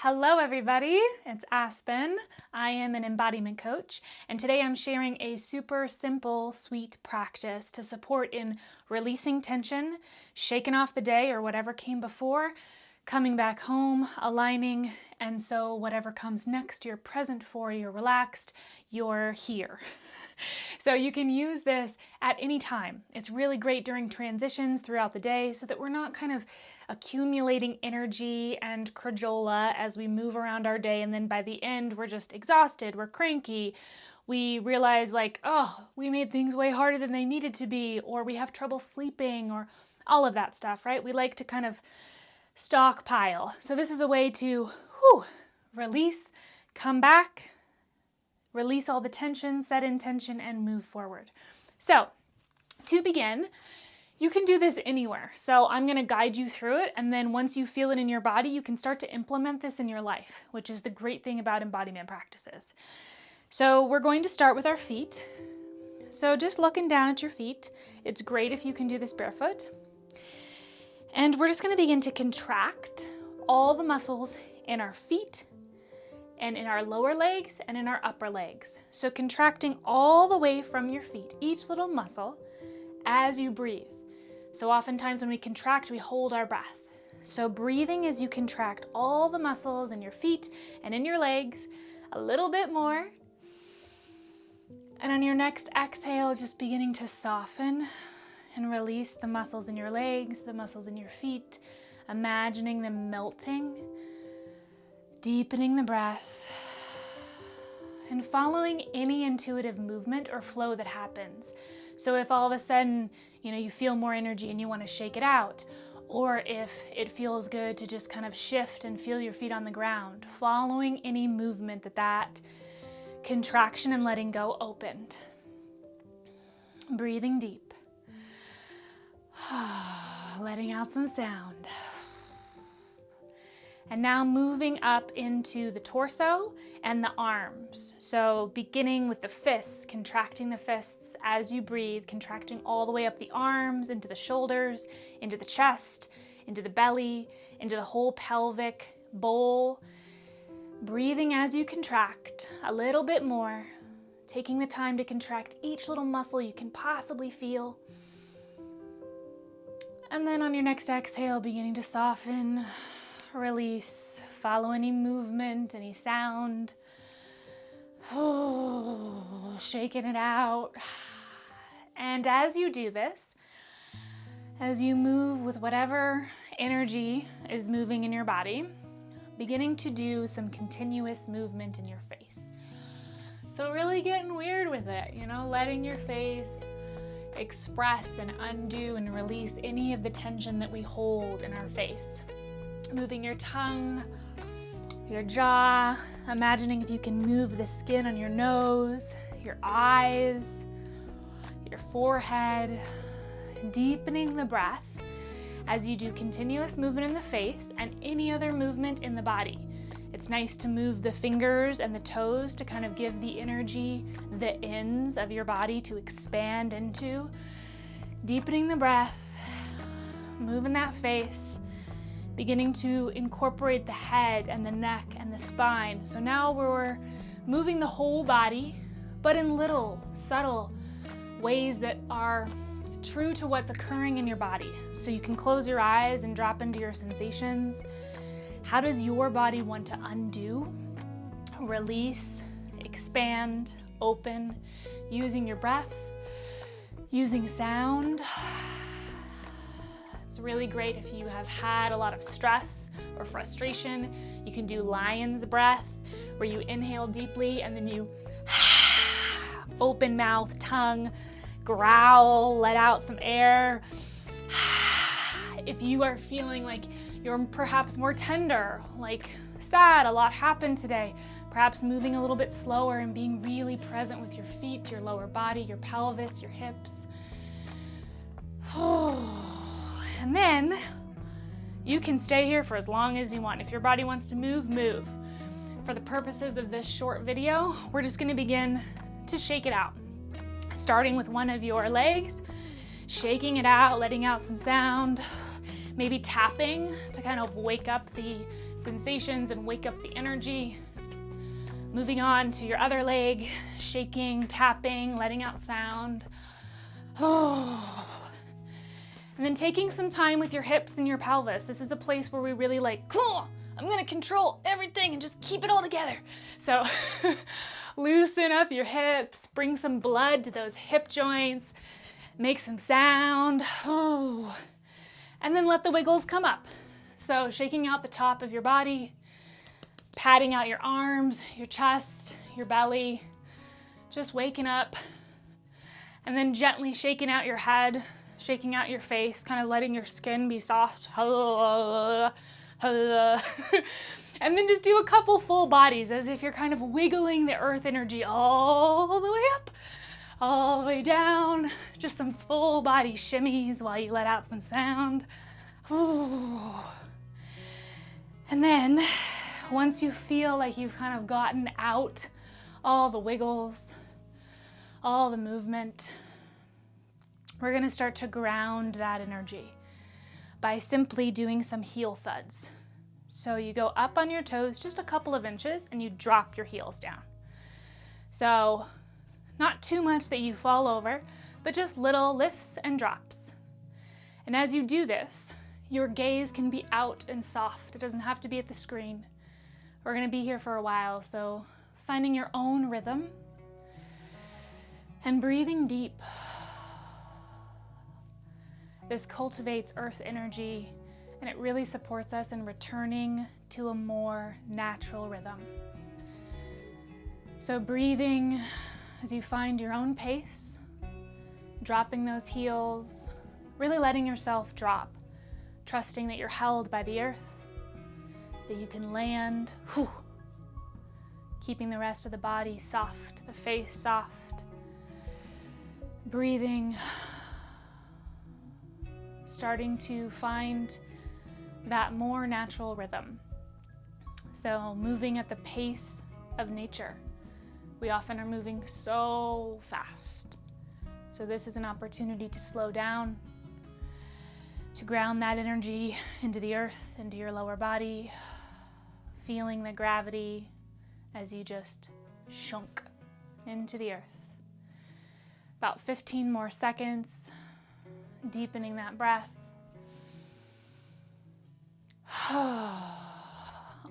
Hello everybody, it's Aspen. I am an embodiment coach, and today I'm sharing a super simple, sweet practice to support in releasing tension, shaking off the day or whatever came before, coming back home, aligning, and so whatever comes next, you're present for, you're relaxed, you're here. So you can use this at any time. It's really great during transitions throughout the day so that we're not kind of accumulating energy and crajola as we move around our day, and then by the end we're just exhausted, we're cranky, we realize like, oh, we made things way harder than they needed to be, or we have trouble sleeping, or all of that stuff, right? We like to kind of stockpile. So this is a way to release, come back, release all the tension, set intention, and move forward. So to begin, you can do this anywhere. So I'm going to guide you through it, and then once you feel it in your body, you can start to implement this in your life, which is the great thing about embodiment practices. So we're going to start with our feet. So just looking down at your feet, it's great if you can do this barefoot. And we're just going to begin to contract all the muscles in our feet and in our lower legs and in our upper legs. So contracting all the way from your feet, each little muscle, as you breathe. So oftentimes when we contract, we hold our breath. So breathing as you contract all the muscles in your feet and in your legs, a little bit more. And on your next exhale, just beginning to soften and release the muscles in your legs, the muscles in your feet, imagining them melting, deepening the breath, and following any intuitive movement or flow that happens. So if all of a sudden, you feel more energy and you want to shake it out, or if it feels good to just kind of shift and feel your feet on the ground, following any movement that contraction and letting go opened. Breathing deep. Letting out some sound. And now moving up into the torso and the arms. So beginning with the fists, contracting the fists as you breathe, contracting all the way up the arms, into the shoulders, into the chest, into the belly, into the whole pelvic bowl. Breathing as you contract a little bit more, taking the time to contract each little muscle you can possibly feel. And then on your next exhale, beginning to soften, release, follow any movement, any sound. Shaking it out. And as you do this, as you move with whatever energy is moving in your body, beginning to do some continuous movement in your face. So really getting weird with it, letting your face express and undo and release any of the tension that we hold in our face. Moving your tongue, your jaw, imagining if you can move the skin on your nose, your eyes, your forehead, deepening the breath as you do continuous movement in the face and any other movement in the body. It's nice to move the fingers and the toes to kind of give the energy, the ends of your body to expand into. Deepening the breath, moving that face, beginning to incorporate the head and the neck and the spine. So now we're moving the whole body, but in little, subtle ways that are true to what's occurring in your body. So you can close your eyes and drop into your sensations. How does your body want to undo, release, expand, open, using your breath, using sound? It's really great if you have had a lot of stress or frustration. You can do lion's breath, where you inhale deeply and then you open mouth, tongue, growl, let out some air. If you are feeling like you're perhaps more tender, like sad, a lot happened today, perhaps moving a little bit slower and being really present with your feet, your lower body, your pelvis, your hips. And then you can stay here for as long as you want. If your body wants to move, move. For the purposes of this short video, we're just going to begin to shake it out. Starting with one of your legs, shaking it out, letting out some sound. maybe tapping to kind of wake up the sensations and wake up the energy. Moving on to your other leg, shaking, tapping, letting out sound. Oh. And then taking some time with your hips and your pelvis. This is a place where we really like, cool, I'm gonna control everything and just keep it all together. So loosen up your hips, bring some blood to those hip joints, make some sound. Oh. And then let the wiggles come up. So shaking out the top of your body, patting out your arms, your chest, your belly, just waking up. And then gently shaking out your head, shaking out your face, kind of letting your skin be soft. And then just do a couple full bodies as if you're kind of wiggling the earth energy all the way up, all the way down. Just some full body shimmies while you let out some sound. Ooh. And then once you feel like you've kind of gotten out all the wiggles, all the movement, we're gonna start to ground that energy by simply doing some heel thuds. So you go up on your toes just a couple of inches and you drop your heels down. So not too much that you fall over, but just little lifts and drops. And as you do this, your gaze can be out and soft. It doesn't have to be at the screen. We're gonna be here for a while, so finding your own rhythm and breathing deep. This cultivates earth energy and it really supports us in returning to a more natural rhythm. So breathing as you find your own pace, dropping those heels, really letting yourself drop, trusting that you're held by the earth, that you can land, keeping the rest of the body soft, the face soft, breathing, starting to find that more natural rhythm. So moving at the pace of nature. We often are moving so fast. So this is an opportunity to slow down, to ground that energy into the earth, into your lower body, feeling the gravity as you just shunk into the earth. About 15 more seconds, deepening that breath.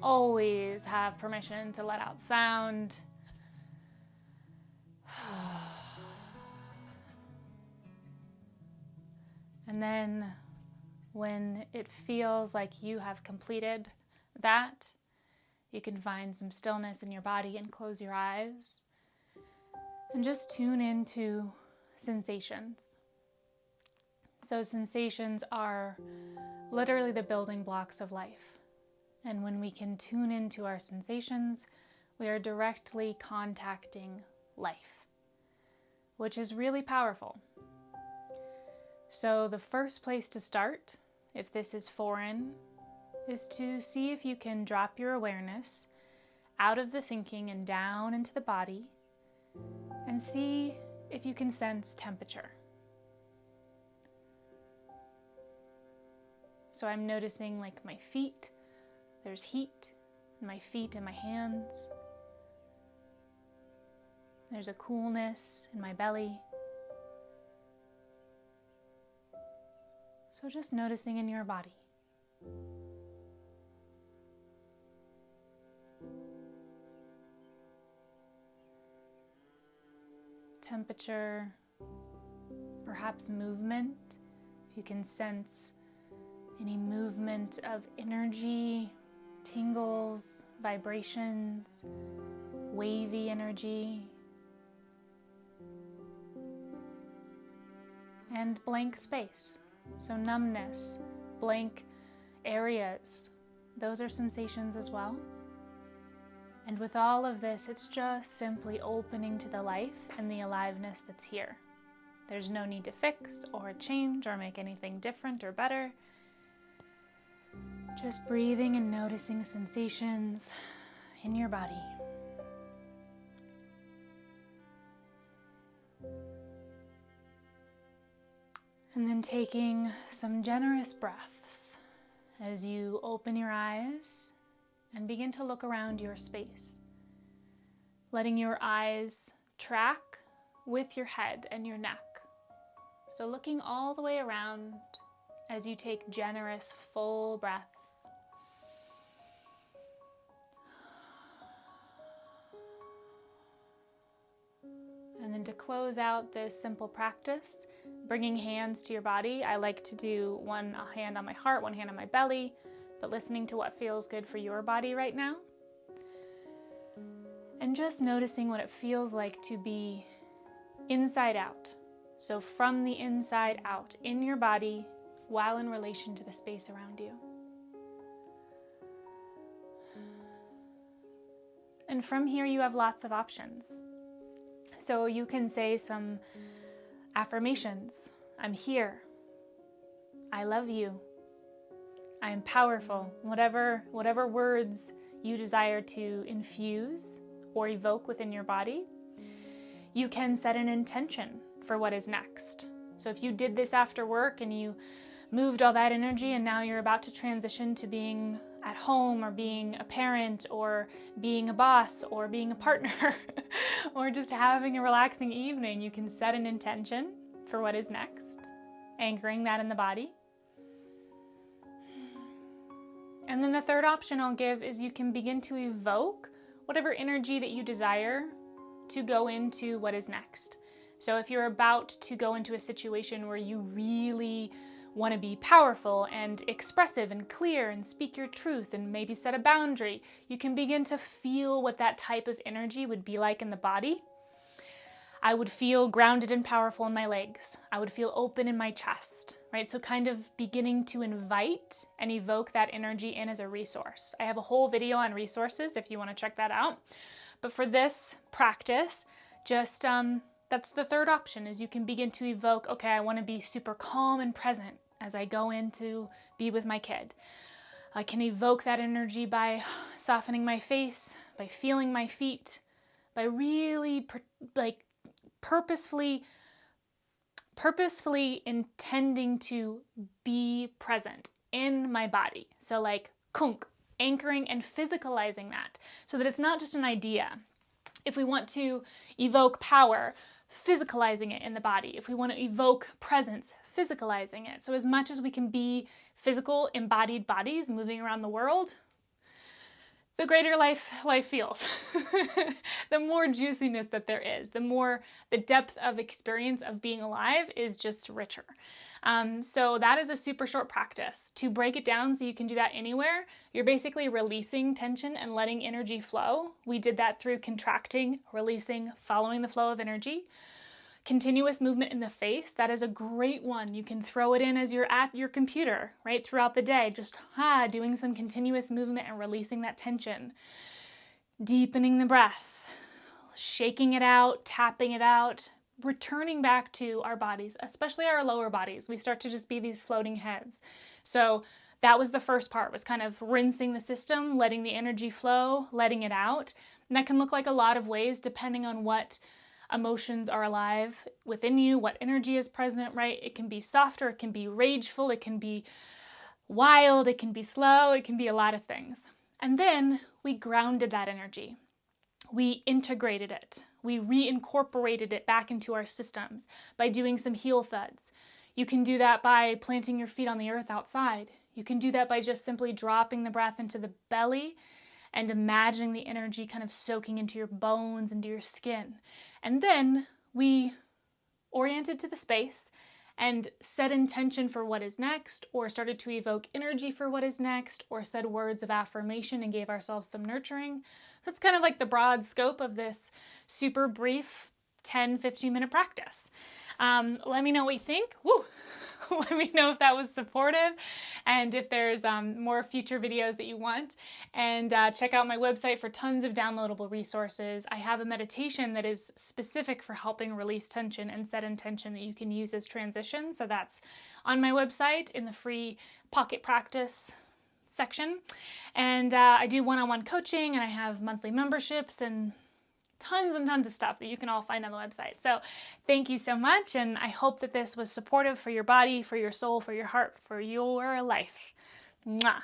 Always have permission to let out sound. And then when it feels like you have completed that, you can find some stillness in your body and close your eyes and just tune into sensations. So sensations are literally the building blocks of life. And when we can tune into our sensations, we are directly contacting life, which is really powerful. So the first place to start, if this is foreign, is to see if you can drop your awareness out of the thinking and down into the body and see if you can sense temperature. So I'm noticing like my feet, there's heat in my feet and my hands. There's a coolness in my belly. So just noticing in your body. Temperature, perhaps movement, if you can sense any movement of energy, tingles, vibrations, wavy energy, and blank space. So numbness, blank areas, those are sensations as well. And with all of this, it's just simply opening to the life and the aliveness that's here. There's no need to fix or change or make anything different or better. Just breathing and noticing sensations in your body. And then taking some generous breaths. breaths as you open your eyes and begin to look around your space, letting your eyes track with your head and your neck. So looking all the way around as you take generous, full breaths. And then to close out this simple practice, bringing hands to your body. I like to do one hand on my heart, one hand on my belly, but listening to what feels good for your body right now. And just noticing what it feels like to be inside out. So from the inside out, in your body, while in relation to the space around you. And from here you have lots of options. So you can say some affirmations. I'm here. I love you. I am powerful. Whatever words you desire to infuse or evoke within your body. You can set an intention for what is next. So if you did this after work and you moved all that energy and now you're about to transition to being at home or being a parent or being a boss or being a partner or just having a relaxing evening, you can set an intention for what is next, anchoring that in the body. And then the third option I'll give is you can begin to evoke whatever energy that you desire to go into what is next. So if you're about to go into a situation where you really want to be powerful and expressive and clear and speak your truth and maybe set a boundary, you can begin to feel what that type of energy would be like in the body. I would feel grounded and powerful in my legs. I would feel open in my chest, right? So kind of beginning to invite and evoke that energy in as a resource. I have a whole video on resources if you want to check that out. But for this practice, just that's the third option, is you can begin to evoke, okay, I want to be super calm and present as I go in to be with my kid. I can evoke that energy by softening my face, by feeling my feet, by really purposefully intending to be present in my body. So like kunk, anchoring and physicalizing that so that it's not just an idea. If we want to evoke power, physicalizing it in the body. If we want to evoke presence, physicalizing it. So as much as we can be physical, embodied bodies moving around the world, the greater life feels. The more juiciness that there is, the depth of experience of being alive is just richer. So that is a super short practice. To break it down so you can do that anywhere, you're basically releasing tension and letting energy flow. We did that through contracting, releasing, following the flow of energy. Continuous movement in the face, that is a great one. You can throw it in as you're at your computer, right, throughout the day, just doing some continuous movement and releasing that tension. Deepening the breath, shaking it out, tapping it out, returning back to our bodies, especially our lower bodies. We start to just be these floating heads. So that was the first part, was kind of rinsing the system, letting the energy flow, letting it out. And that can look like a lot of ways depending on what emotions are alive within you, what energy is present, right? It can be softer, it can be rageful, it can be wild, it can be slow, it can be a lot of things. And then we grounded that energy. We integrated it. We reincorporated it back into our systems by doing some heel thuds. You can do that by planting your feet on the earth outside. You can do that by just simply dropping the breath into the belly and imagining the energy kind of soaking into your bones, into your skin. And then we oriented to the space and set intention for what is next, or started to evoke energy for what is next, or said words of affirmation and gave ourselves some nurturing. That's kind of like the broad scope of this super brief 10-15 minute practice. Let me know what you think. Woo! Let me know if that was supportive and if there's more future videos that you want. And check out my website for tons of downloadable resources. I have a meditation that is specific for helping release tension and set intention that you can use as transition. So that's on my website in the free pocket practice section. And I do one-on-one coaching, and I have monthly memberships and tons and tons of stuff that you can all find on the website. So thank you so much, and I hope that this was supportive for your body, for your soul, for your heart, for your life. Mwah.